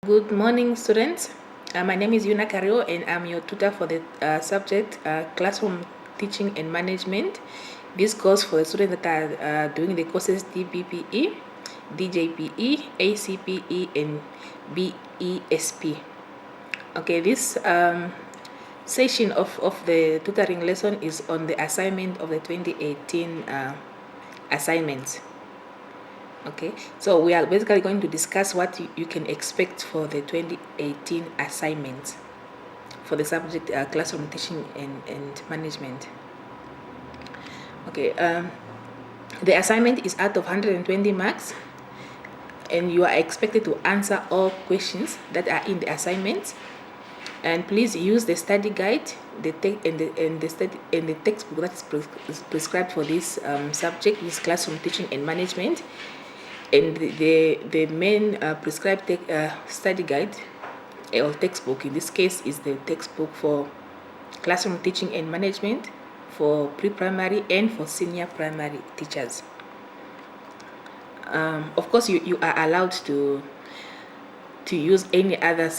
Good morning, students. My name is Yuna Kario, and I'm your tutor for the subject Classroom Teaching and Management. This goes for the students that are doing the courses Dppe, Djpe, Acpe, and Besp. Okay, this session of the tutoring lesson is on the assignment of the 2018 assignments. Okay, so we are basically going to discuss what you can expect for the 2018 assignments for the subject classroom teaching and management. Okay, the assignment is out of 120 marks, and you are expected to answer all questions that are in the assignment. And please use the study guide, the textbook that is prescribed for this subject, this classroom teaching and management. And the main prescribed study guide or textbook in this case is the textbook for classroom teaching and management for pre-primary and for senior primary teachers. Of course, you are allowed to use any other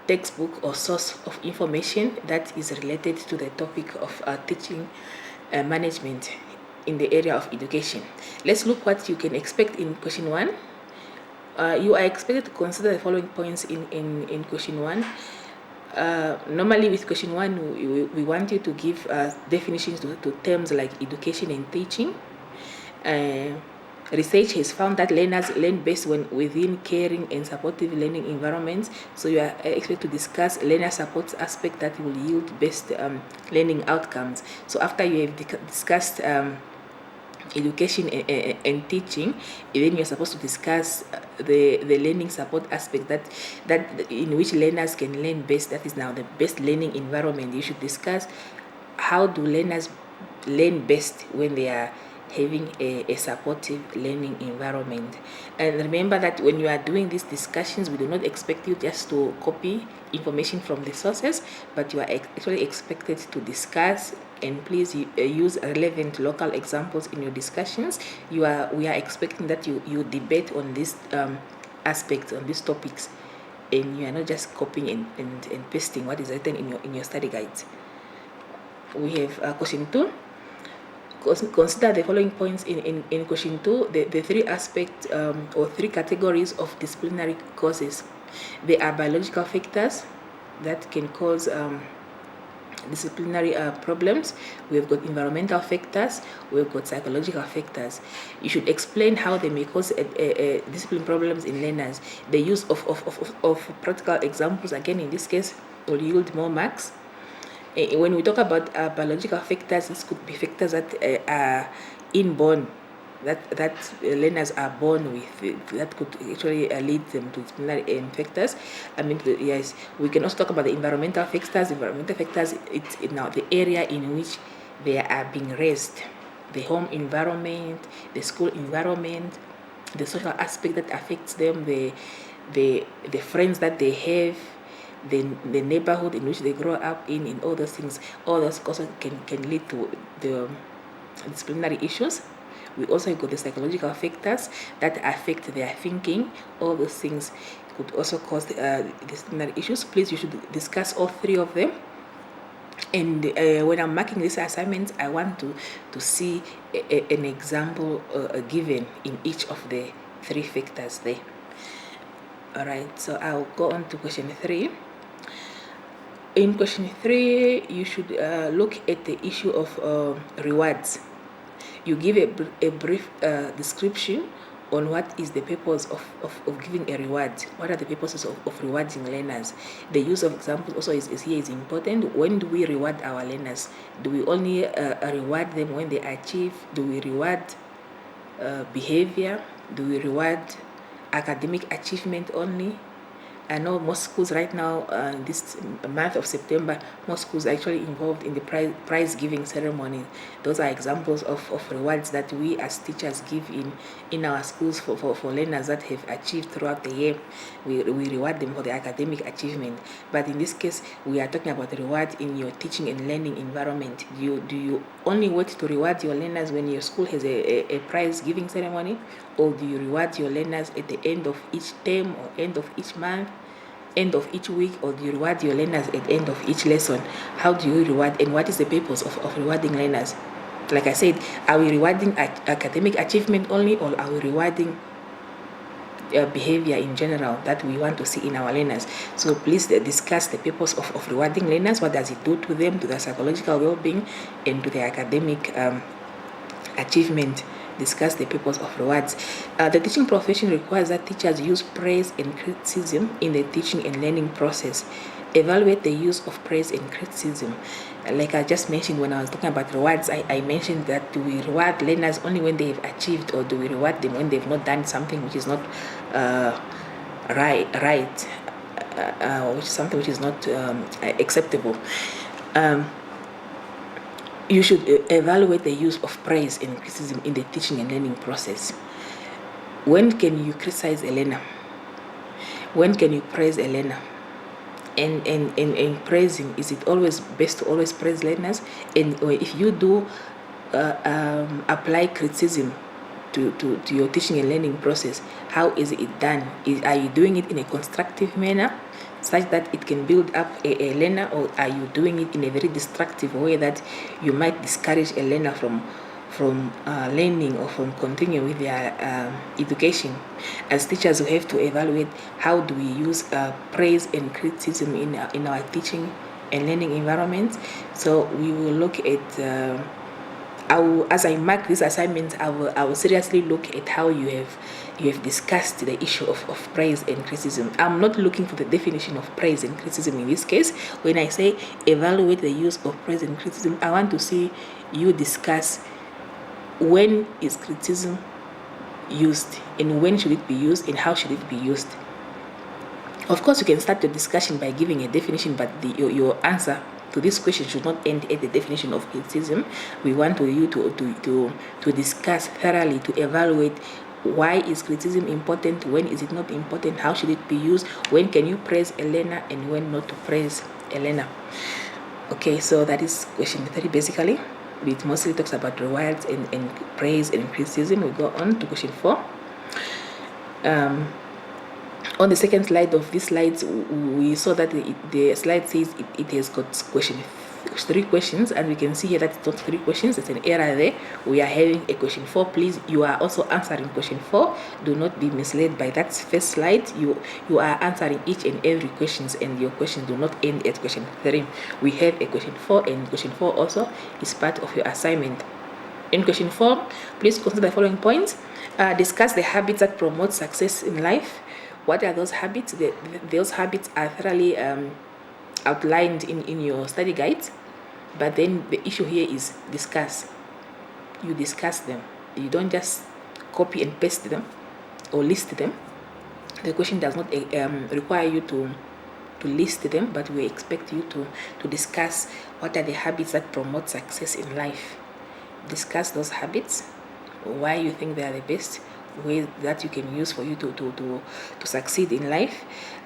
textbook or source of information that is related to the topic of teaching management in the area of education. Let's look what you can expect in question 1. You are expected to consider the following points in question 1. Normally with question 1, we want you to give definitions to terms like education and teaching. Research has found that learners learn best when within caring and supportive learning environments. So you are expected to discuss learner support aspect that will yield best learning outcomes. So after you have discussed education and teaching, then you're supposed to discuss the learning support aspect that in which learners can learn best. That is now the best learning environment. You should discuss how do learners learn best when they are having a supportive learning environment. And remember that when you are doing these discussions, we do not expect you just to copy information from the sources, but you are actually expected to discuss, and please use relevant local examples in your discussions. We are expecting that you debate on these aspects, on these topics, and you are not just copying and pasting what is written in your study guides. We have question 2. Consider the following points in question 2, the three aspects or three categories of disciplinary causes. There are biological factors that can cause disciplinary problems. We've got environmental factors, we've got psychological factors. You should explain how they may cause discipline problems in learners. The use of practical examples, again in this case, will yield more marks. When we talk about biological factors, this could be factors that are inborn, that learners are born with, that could actually lead them to disciplinary factors. Yes, we can also talk about the environmental factors. Environmental factors, it's now the area in which they are being raised, the home environment, the school environment, the social aspect that affects them, the friends that they have, the neighborhood in which they grow up in all those things. All those also can lead to the disciplinary issues. We also got the psychological factors that affect their thinking. All those things could also cause disciplinary issues. Please, you should discuss all three of them. And when I'm marking these assignments, I want to see an example given in each of the three factors there. All right, so I'll go on to question 3. In question 3, you should look at the issue of rewards. You give a brief description on what is the purpose of giving a reward. What are the purposes of rewarding learners? The use of examples also is important. When do we reward our learners? Do we only reward them when they achieve? Do we reward behavior? Do we reward academic achievement only? I know most schools right now, this month of September, most schools are actually involved in the prize giving ceremony. Those are examples of rewards that we as teachers give in our schools for learners that have achieved throughout the year. We reward them for their academic achievement. But in this case, we are talking about reward in your teaching and learning environment. Do you only wait to reward your learners when your school has a prize giving ceremony, or do you reward your learners at the end of each term or end of each month? end of each week, or do you reward your learners at the end of each lesson? How do you reward, and what is the purpose of rewarding learners? Like I said, are we rewarding academic achievement only, or are we rewarding behavior in general that we want to see in our learners? So please discuss the purpose of rewarding learners. What does it do to them, to their psychological well-being, and to their academic achievement? Discuss the purpose of rewards. The teaching profession requires that teachers use praise and criticism in the teaching and learning process. Evaluate the use of praise and criticism. Like I just mentioned when I was talking about rewards, I mentioned that do we reward learners only when they've achieved, or do we reward them when they've not done something which is not right, which is something which is not acceptable? You should evaluate the use of praise and criticism in the teaching and learning process. When can you criticize a learner? When can you praise a learner? And praising, is it always best to always praise learners? And if you do apply criticism to your teaching and learning process, how is it done? Are you doing it in a constructive manner such that it can build up a learner, or are you doing it in a very destructive way that you might discourage a learner from learning or from continuing with their education? As teachers, we have to evaluate how do we use praise and criticism in our teaching and learning environments. So we will look at as I mark this assignment, I will seriously look at how you have discussed the issue of praise and criticism. I'm not looking for the definition of praise and criticism in this case. When I say evaluate the use of praise and criticism, I want to see you discuss when is criticism used, and when should it be used, and how should it be used. Of course, you can start the discussion by giving a definition, but your answer to this question should not end at the definition of criticism. We want you to discuss thoroughly, to evaluate why is criticism important, when is it not important, how should it be used, when can you praise a learner, and when not to praise a learner. Okay, so that is question 3 basically. It mostly talks about rewards and praise and criticism. We go on to question 4. On the second slide of these slides, we saw that the slide says it has got 3 questions, and we can see here that it's not 3 questions, it's an error there. We are having a question 4. Please, you are also answering question 4. Do not be misled by that first slide. You are answering each and every questions, and your questions do not end at question 3. We have a question 4, and question 4 also is part of your assignment. In question 4, please consider the following points. Discuss the habits that promote success in life. What are those habits? Those habits are thoroughly outlined in your study guides, but then the issue here is discuss. You discuss them. You don't just copy and paste them or list them. The question does not require you to list them, but we expect you to discuss what are the habits that promote success in life. Discuss those habits, why you think they are the best way that you can use for you to succeed in life.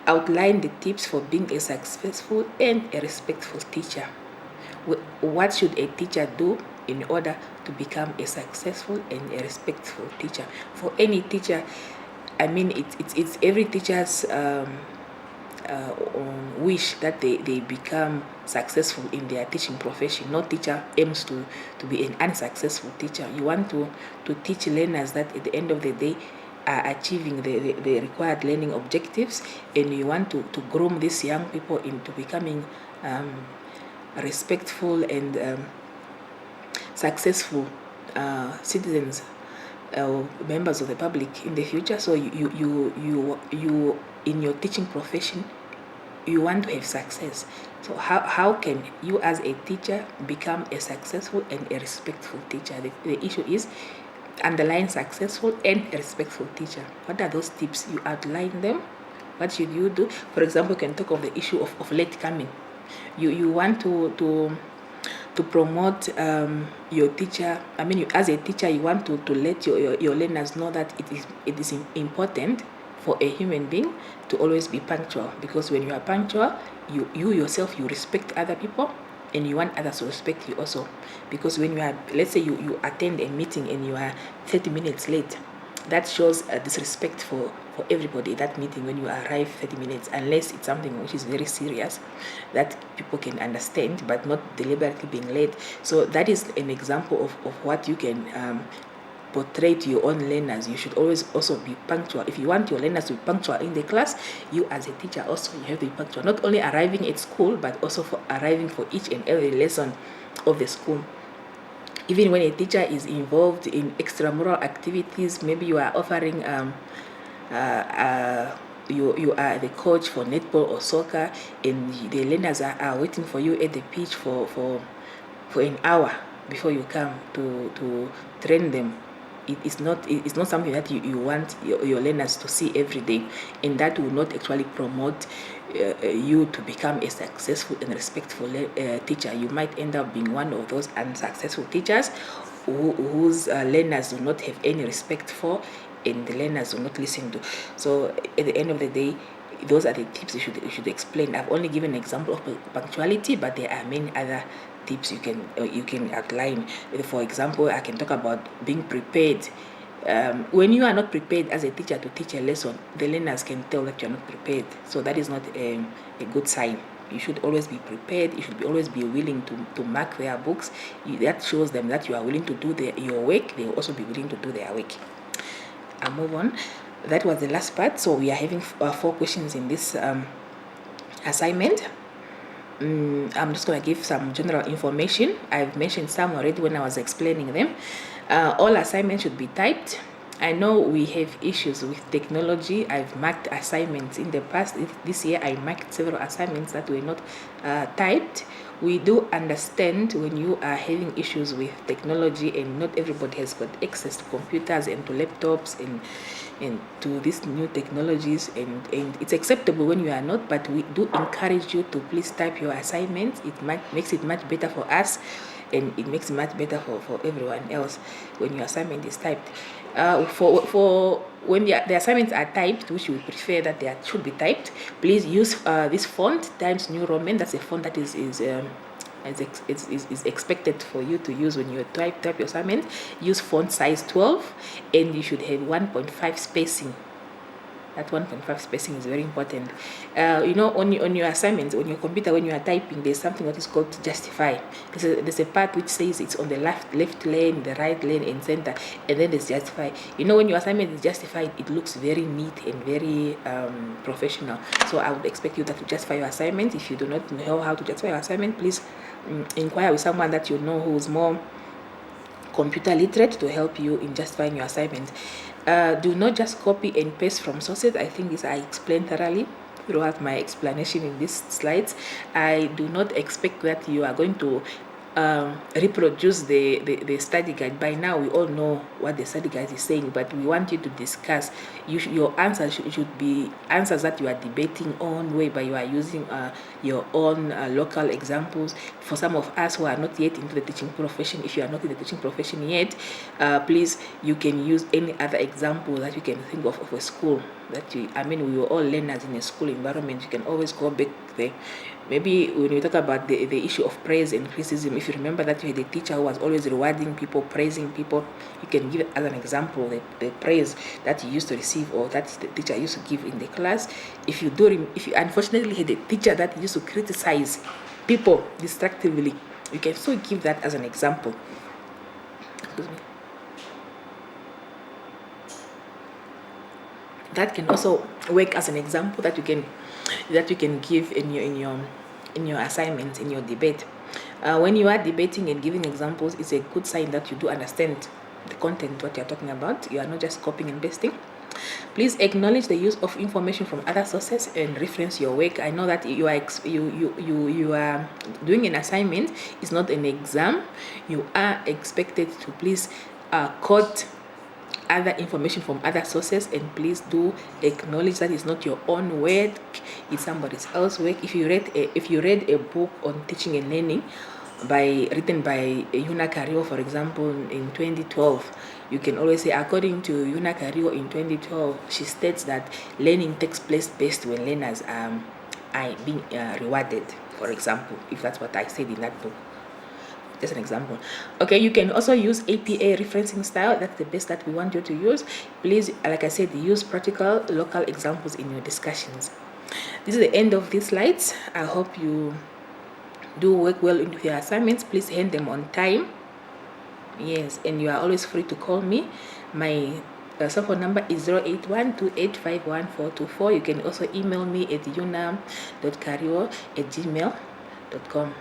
Outline the tips for being a successful and a respectful teacher. What should a teacher do in order to become a successful and a respectful teacher? For any teacher, I mean, it's every teacher's wish that they become successful in their teaching profession. No teacher aims to be an unsuccessful teacher. You want to teach learners that at the end of the day are achieving the required learning objectives, and you want to groom these young people into becoming respectful and successful citizens, members of the public in the future. So you in your teaching profession, you want to have success. So how can you as a teacher become a successful and a respectful teacher? The issue is underline successful and a respectful teacher. What are those tips? You outline them. What should you do? For example, you can talk of the issue of late coming. You want to promote your teacher. I mean, as a teacher, you want to let your learners know that it is important for a human being to always be punctual, because when you are punctual, you yourself, you respect other people, and you want others to respect you also. Because when you are, let's say you attend a meeting and you are 30 minutes late, that shows disrespect for everybody, that meeting, when you arrive 30 minutes, unless it's something which is very serious that people can understand, but not deliberately being late. So that is an example of what you can portray to your own learners. You should always also be punctual. If you want your learners to be punctual in the class, you as a teacher also, you have to be punctual, not only arriving at school, but also for arriving for each and every lesson of the school. Even when a teacher is involved in extramural activities, maybe you are offering you are the coach for netball or soccer, and the learners are waiting for you at the pitch for an hour before you come to train them. It's not something that you want your learners to see every day, and that will not actually promote you to become a successful and respectful teacher. You might end up being one of those unsuccessful teachers whose learners do not have any respect for, and the learners will not listen to. So at the end of the day, those are the tips you should explain. I've only given an example of punctuality, but there are many other tips you can outline. For example, I can talk about being prepared. When you are not prepared as a teacher to teach a lesson, the learners can tell that you're not prepared. So that is not a good sign. You should always be prepared. You should always be willing to mark their books. That shows them that you are willing to do your work. They will also be willing to do their work. I'll move on. That was the last part. So we are having 4 questions in this assignment. I'm just going to give some general information. I've mentioned some already when I was explaining them. All assignments should be typed. I know we have issues with technology. I've marked assignments in the past. This year I marked several assignments that were not typed. We do understand when you are having issues with technology, and not everybody has got access to computers and to laptops and to these new technologies, and it's acceptable when you are not, but we do encourage you to please type your assignments. It makes it much better for us, and it makes it much better for everyone else when your assignment is typed. For when the assignments are typed, which we prefer that they should be typed, please use this font, Times New Roman. That's a font that is expected for you to use when you type your assignment. Use font size 12, and you should have 1.5 spacing. That 1.5 spacing is very important. On your assignments, on your computer, when you are typing, there's something that is called justify. There's a part which says it's on the left lane, the right lane, and center, and then there's justify. When your assignment is justified, it looks very neat and very professional. So I would expect you to justify your assignment. If you do not know how to justify your assignment, please inquire with someone that you know who is more computer literate to help you in justifying your assignment. Do not just copy and paste from sources. I think this I explained thoroughly throughout my explanation in these slides. I do not expect that you are going to reproduce the study guide. By now we all know what the study guide is saying, but we want you to discuss. Your answers should be answers that you are debating on, whereby you are using your own local examples. For some of us who are not yet into the teaching profession, if you are not in the teaching profession yet, please, you can use any other example that you can think of a school we were all learners in a school environment. You can always go back there. Maybe when we talk about the issue of praise and criticism, if you remember that you had a teacher who was always rewarding people, praising people, you can give it as an example the praise that you used to receive, or that the teacher used to give in the class. If you unfortunately had a teacher that used to criticize people destructively, you can still give that as an example. Excuse me. That can also work as an example that you can give in your assignments, in your debate. When you are debating and giving examples, it's a good sign that you do understand the content, what you are talking about. You are not just copying and pasting. Please acknowledge the use of information from other sources and reference your work. I know that you are doing an assignment. It's not an exam. You are expected to please quote other information from other sources, and please do acknowledge that it's not your own work, it's somebody else's work. If you read a book on teaching and learning written by Yuna Cario, for example, in 2012, you can always say, according to Yuna Cario in 2012, she states that learning takes place best when learners are being rewarded, for example, if that's what I said in that book. Just an example. Okay, you can also use APA referencing style. That's the best that we want you to use. Please, like I said, use practical local examples in your discussions. This is the end of these slides. I hope you do work well with your assignments. Please hand them on time. Yes, and you are always free to call me. My cell phone number is 08128511424. You can also email me at yuna.cario@gmail.com.